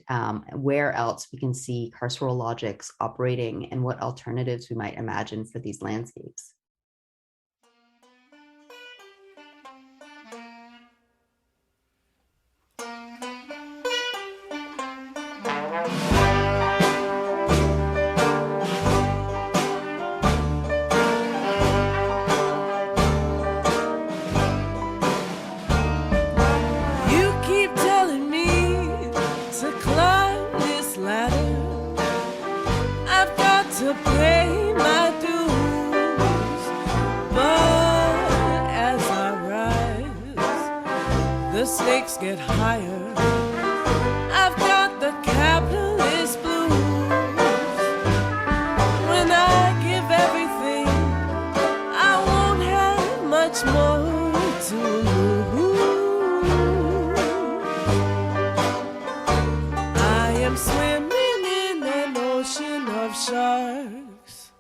where else we can see carceral logics operating, and what alternatives we might imagine for these landscapes. Stakes get higher. I've got the capitalist blues. When I give everything, I won't have much more to lose. I am swimming in an ocean of sharks.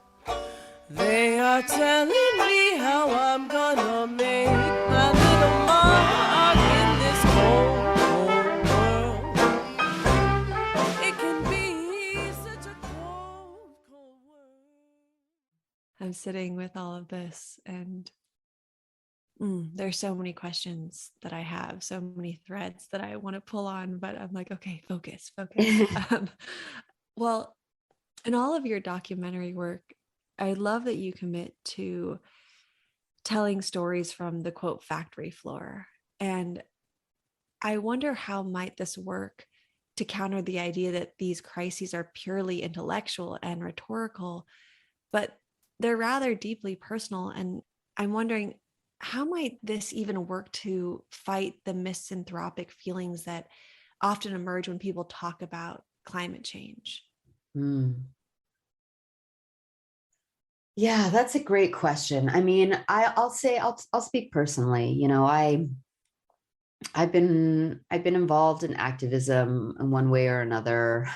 They are telling me how I'm gonna make my little mark. I'm sitting with all of this, and There's so many questions that I have, so many threads that I want to pull on, but I'm like, okay, focus. Well, in all of your documentary work, I love that you commit to telling stories from the quote factory floor. And I wonder how might this work to counter the idea that these crises are purely intellectual and rhetorical, but they're rather deeply personal. And I'm wondering, how might this even work to fight the misanthropic feelings that often emerge when people talk about climate change? Yeah, that's a great question. I mean, I'll say I'll speak personally. You know, I've been involved in activism in one way or another,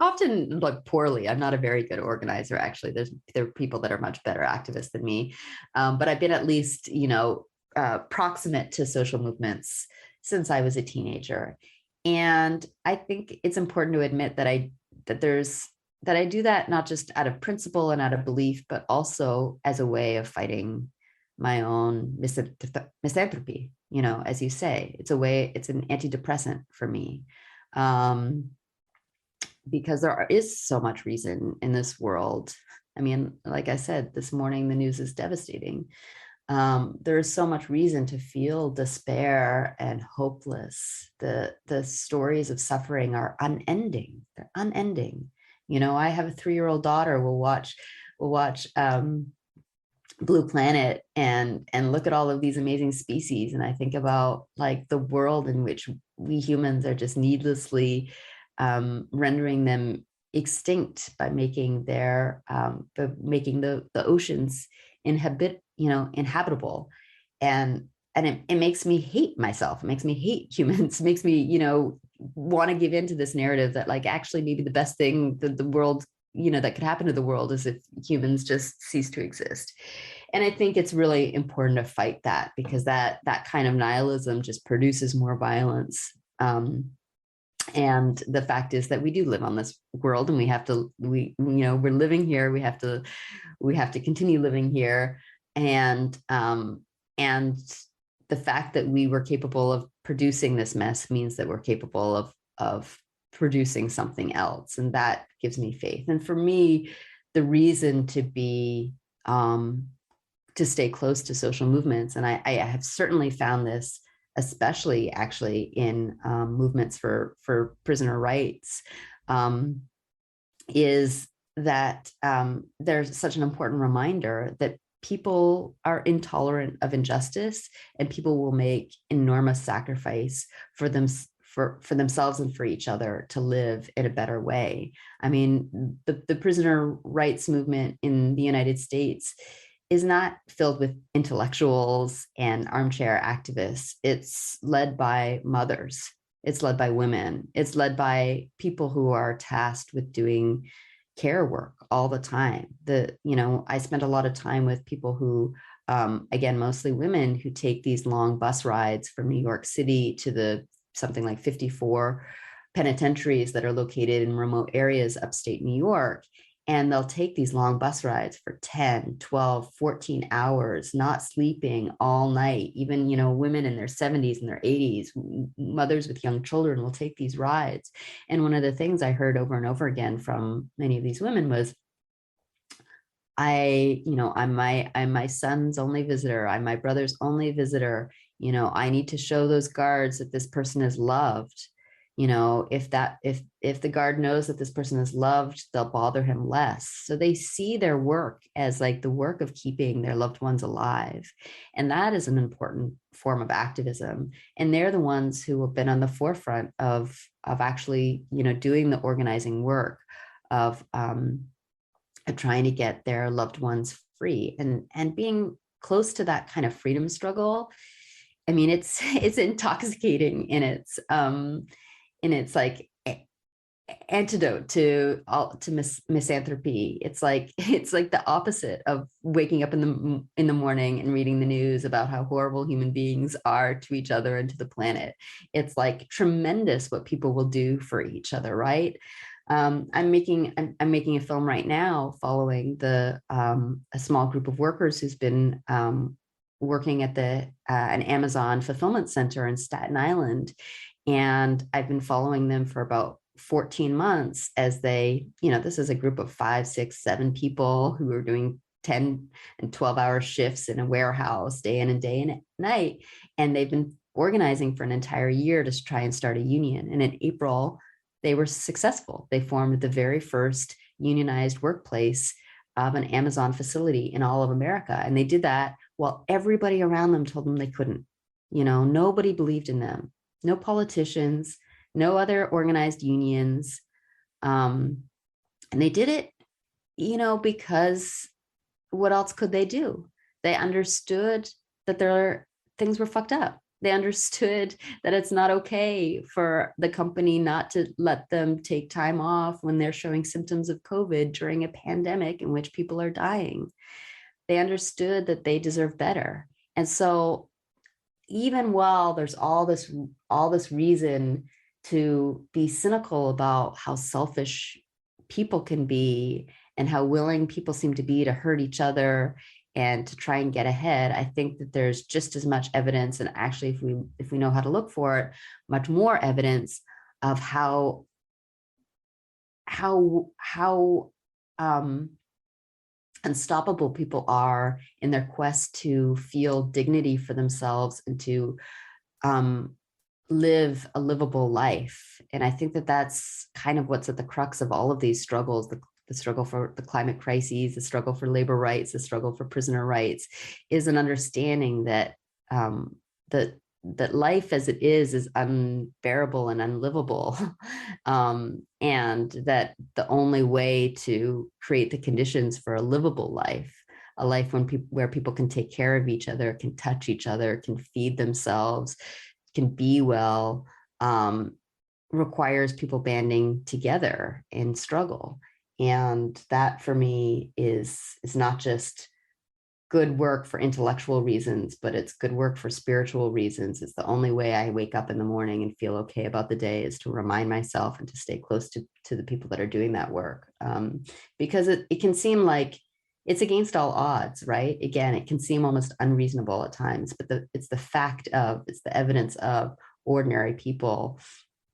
often like poorly. I'm not a very good organizer, actually. There are people that are much better activists than me, but I've been at least, you know, proximate to social movements since I was a teenager, and I think it's important to admit that I do that not just out of principle and out of belief, but also as a way of fighting my own misanthropy. You know, as you say, it's an antidepressant for me. Because there is so much reason in this world. I mean, like I said, this morning, the news is devastating. There is so much reason to feel despair and hopeless. The stories of suffering are unending. They're unending. You know, I have a 3-year-old daughter. We'll watch Blue Planet and look at all of these amazing species, and I think about like the world in which we humans are just needlessly rendering them extinct by making the oceans inhabitable, and it makes me hate myself. It makes me hate humans. It makes me, you know, want to give in to this narrative that like actually maybe the best thing that the world, you know, that could happen to the world is if humans just cease to exist. And I think it's really important to fight that, because that kind of nihilism just produces more violence. And the fact is that we do live on this world, and we're living here. We have to continue living here. And the fact that we were capable of producing this mess means that we're capable of producing something else, and that gives me faith. And for me, the reason to stay close to social movements, and I have certainly found this, especially actually in movements for prisoner rights, is that there's such an important reminder that people are intolerant of injustice, and people will make enormous sacrifice for themselves and for each other to live in a better way. I mean, the prisoner rights movement in the United States is not filled with intellectuals and armchair activists. It's led by mothers. It's led by women. It's led by people who are tasked with doing care work all the time. I spent a lot of time with people who, again, mostly women, who take these long bus rides from New York City to the something like 54 penitentiaries that are located in remote areas upstate New York. And they'll take these long bus rides for 10, 12, 14 hours, not sleeping all night. Even, women in their 70s and their 80s, mothers with young children will take these rides. And one of the things I heard over and over again from many of these women was, I'm my son's only visitor. I'm my brother's only visitor. I need to show those guards that this person is loved. If the guard knows that this person is loved, they'll bother him less. So they see their work as like the work of keeping their loved ones alive. And that is an important form of activism. And they're the ones who have been on the forefront of actually, doing the organizing work of trying to get their loved ones free, and being close to that kind of freedom struggle. I mean, it's intoxicating in its like antidote to misanthropy. It's like the opposite of waking up in the morning and reading the news about how horrible human beings are to each other and to the planet. It's like tremendous what people will do for each other, right? I'm making a film right now following a small group of workers who's been working at an Amazon fulfillment center in Staten Island. And I've been following them for about 14 months as they, this is a group of 5, 6, 7 people who are doing 10 and 12-hour shifts in a warehouse day in and day and night. And they've been organizing for an entire year to try and start a union. And in April, they were successful. They formed the very first unionized workplace of an Amazon facility in all of America. And they did that while everybody around them told them they couldn't. Nobody believed in them. No politicians, no other organized unions. And they did it, because what else could they do? They understood that their things were fucked up. They understood that it's not okay for the company not to let them take time off when they're showing symptoms of COVID during a pandemic in which people are dying. They understood that they deserve better. And so even while there's all this reason to be cynical about how selfish people can be and how willing people seem to be to hurt each other and to try and get ahead, I think that there's just as much evidence, and actually if we know how to look for it, much more evidence of how unstoppable people are in their quest to feel dignity for themselves and to live a livable life. And I think that that's kind of what's at the crux of all of these struggles, the struggle for the climate crises, the struggle for labor rights, the struggle for prisoner rights, is an understanding that that life as it is unbearable and unlivable, and that the only way to create the conditions for a livable life, a life where people can take care of each other, can touch each other, can feed themselves, can be well, requires people banding together in struggle. And that for me is not just good work for intellectual reasons, but it's good work for spiritual reasons. It's the only way I wake up in the morning and feel okay about the day, is to remind myself and to stay close to the people that are doing that work. Because it can seem like it's against all odds, right? Again, it can seem almost unreasonable at times, but it's the evidence of ordinary people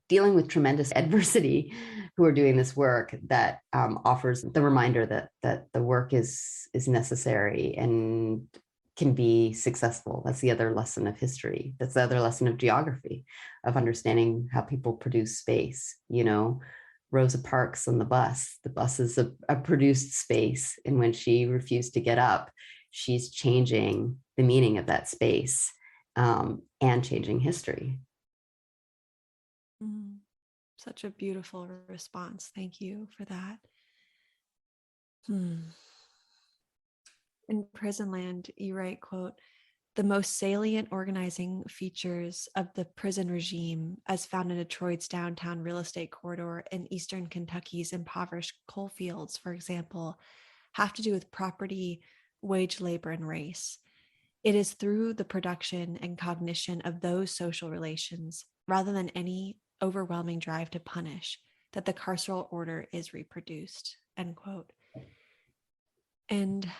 dealing with tremendous adversity who are doing this work that offers the reminder that the work is necessary and can be successful. That's the other lesson of history. That's the other lesson of geography, of understanding how people produce space. Rosa Parks on the bus. The bus is a produced space. And when she refused to get up, she's changing the meaning of that space and changing history. Such a beautiful response. Thank you for that. In Prison Land, you write, quote, "The most salient organizing features of the prison regime, as found in Detroit's downtown real estate corridor and eastern Kentucky's impoverished coal fields, for example, have to do with property, wage labor, and race. It is through the production and cognition of those social relations, rather than any overwhelming drive to punish, that the carceral order is reproduced," end quote. And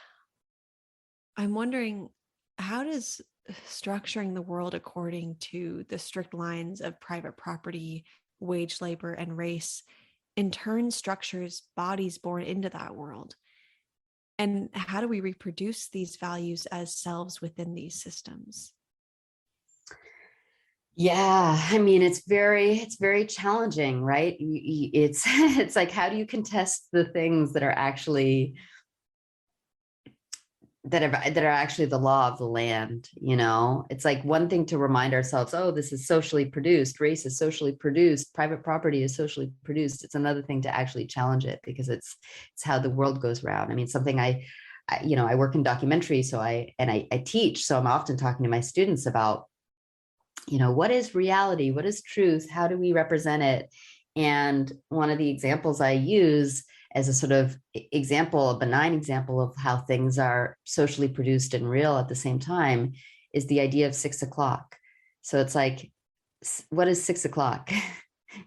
I'm wondering, how does structuring the world according to the strict lines of private property, wage labor, and race in turn structures bodies born into that world? And how do we reproduce these values as selves within these systems? Yeah, I mean, it's very challenging, right? It's like, how do you contest the things that are actually the law of the land? It's like one thing to remind ourselves, oh, this is socially produced, race is socially produced, private property is socially produced. It's another thing to actually challenge it, because it's how the world goes around. I mean, something I work in documentary, so I teach, so I'm often talking to my students about, what is reality? What is truth? How do we represent it? And one of the examples I use as a sort of example, a benign example of how things are socially produced and real at the same time, is the idea of 6 o'clock. So it's like, what is 6 o'clock?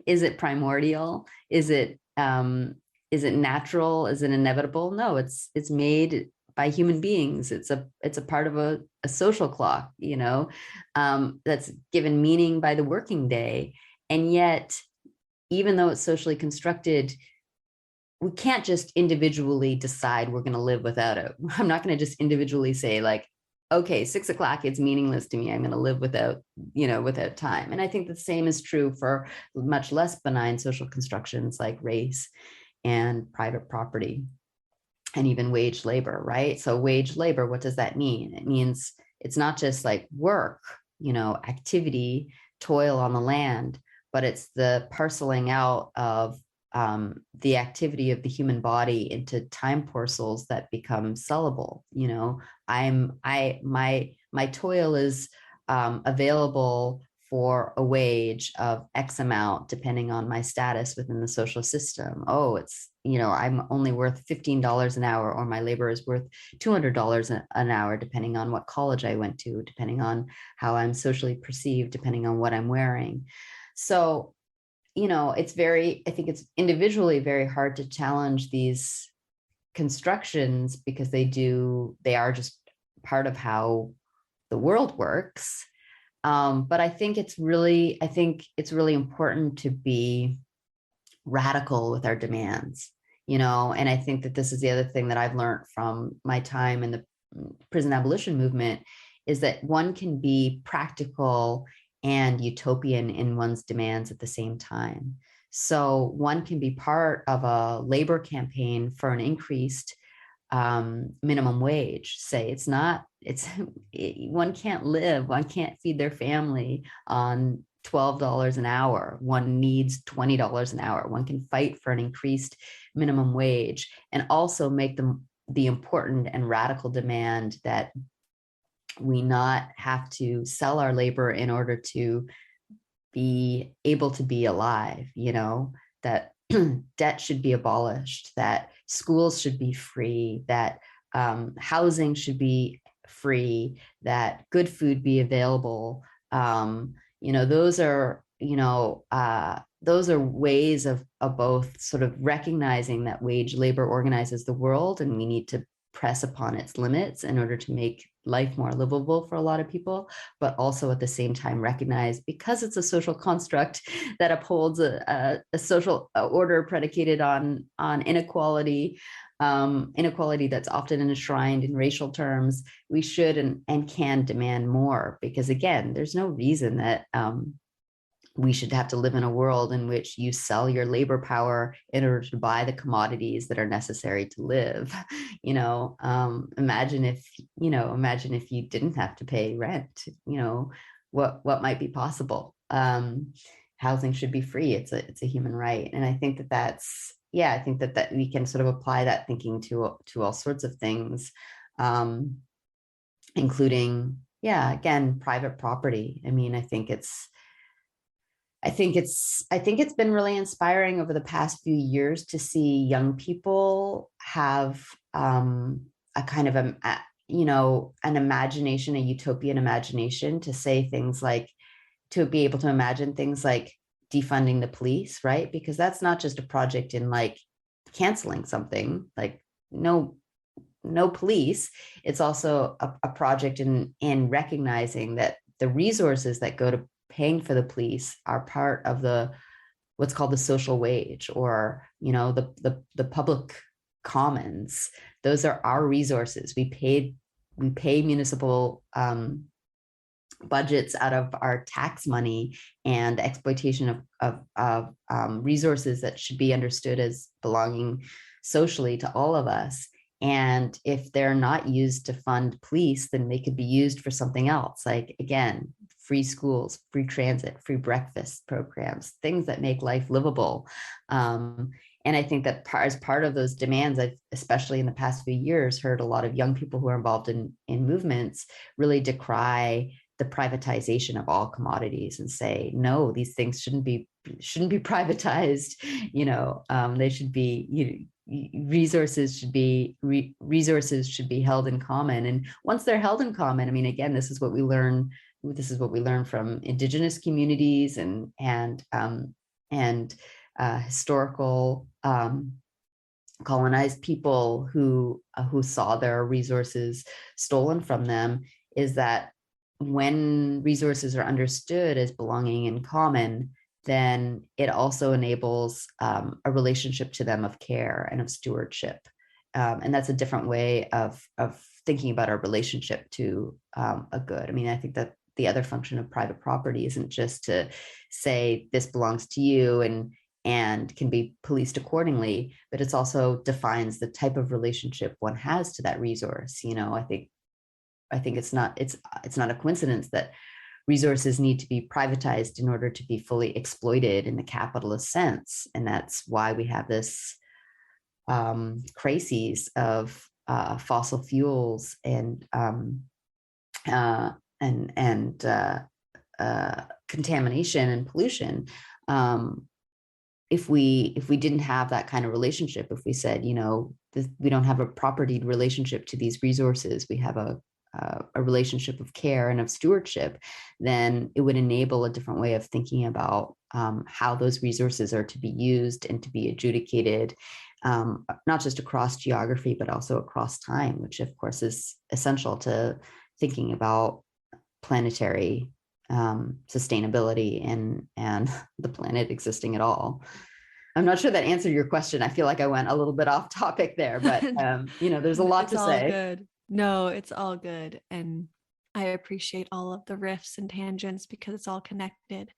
Is it primordial? Is it natural? Is it inevitable? No, it's made by human beings. It's a part of a social clock, that's given meaning by the working day. And yet, even though it's socially constructed, we can't just individually decide we're going to live without it. I'm not going to just individually say like, okay, 6 o'clock, it's meaningless to me. I'm going to live without time. And I think the same is true for much less benign social constructions like race and private property and even wage labor, right? So wage labor, what does that mean? It means it's not just like work, activity, toil on the land, but it's the parceling out of the activity of the human body into time parcels that become sellable. My toil is available for a wage of X amount, depending on my status within the social system. Oh, it's, I'm only worth $15 an hour, or my labor is worth $200 an hour, depending on what college I went to, depending on how I'm socially perceived, depending on what I'm wearing. So, I think it's individually very hard to challenge these constructions because they are just part of how the world works. But I think it's really important to be radical with our demands, and I think that this is the other thing that I've learned from my time in the prison abolition movement, is that one can be practical and utopian in one's demands at the same time. So one can be part of a labor campaign for an increased minimum wage. Say one can't feed their family on $12 an hour. One needs $20 an hour. One can fight for an increased minimum wage and also make the important and radical demand that we not have to sell our labor in order to be able to be alive, that debt should be abolished, that schools should be free, that housing should be free, that good food be available. Those are ways of both sort of recognizing that wage labor organizes the world, and we need to press upon its limits in order to make life more livable for a lot of people, but also at the same time recognize, because it's a social construct that upholds a social order predicated on inequality, inequality that's often enshrined in racial terms, we should and can demand more, because again, there's no reason that we should have to live in a world in which you sell your labor power in order to buy the commodities that are necessary to live. Imagine if you didn't have to pay rent, what might be possible. Housing should be free. It's a human right. And I think that we can sort of apply that thinking to all sorts of things, including, again, private property. I mean, I think it's been really inspiring over the past few years to see young people have a kind of an imagination, a utopian imagination, to say things like, to be able to imagine things like defunding the police, right? Because that's not just a project in like canceling something, like no police. It's also a project in recognizing that the resources that go to paying for the police are part of what's called the social wage, or the public commons. Those are our resources. We pay municipal budgets out of our tax money, and exploitation of resources that should be understood as belonging socially to all of us. And if they're not used to fund police, then they could be used for something else, like, again, free schools, free transit, free breakfast programs, things that make life livable. And I think that as part of those demands, I've, especially in the past few years, heard a lot of young people who are involved in movements really decry the privatization of all commodities and say, no, these things shouldn't be privatized. They should be, resources should be held in common. And once they're held in common, I mean, again, this is what we learn from Indigenous communities and historical colonized people who saw their resources stolen from them is that when resources are understood as belonging in common, then it also enables a relationship to them of care and of stewardship. And that's a different way of thinking about our relationship to a good. I mean, I think that the other function of private property isn't just to say this belongs to you and can be policed accordingly, but it's also defines the type of relationship one has to that resource. You know, I think it's not a coincidence that resources need to be privatized in order to be fully exploited in the capitalist sense, and that's why we have this crises of fossil fuels and contamination and pollution. If we didn't have that kind of relationship, if we said, you know, we don't have a propertied relationship to these resources, we have a relationship of care and of stewardship, then it would enable a different way of thinking about how those resources are to be used and to be adjudicated, not just across geography, but also across time, which of course is essential to thinking about planetary sustainability and the planet existing at all. I'm not sure that answered your question. I feel like I went a little bit off topic there, but you know, there's a lot to say. Good. No, it's all good. And I appreciate all of the riffs and tangents because it's all connected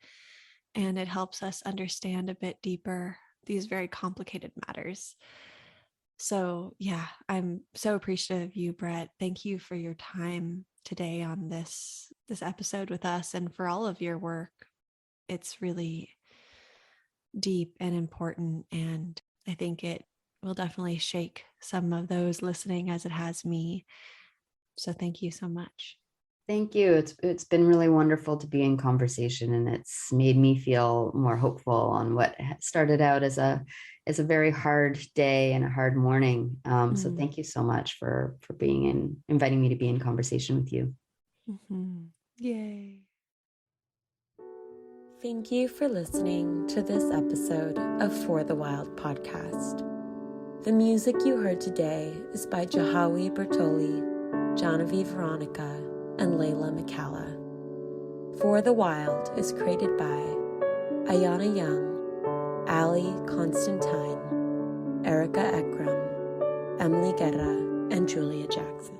and it helps us understand a bit deeper these very complicated matters. So yeah, I'm so appreciative of you, Brett. Thank you for your time today on this episode with us and for all of your work. It's really deep and important, and I think it will definitely shake some of those listening as it has me. So thank you so much. Thank you. It's been really wonderful to be in conversation, and it's made me feel more hopeful on what started out as a very hard day and a hard morning. So thank you so much for inviting me to be in conversation with you. Mm-hmm. Yay. Thank you for listening to this episode of For the Wild podcast. The music you heard today is by Jahawi Bertoli, Genevieve Veronica, and Layla McCalla. For the Wild is created by Ayana Young, Ali Constantine, Erica Ekram, Emily Guerra, and Julia Jackson.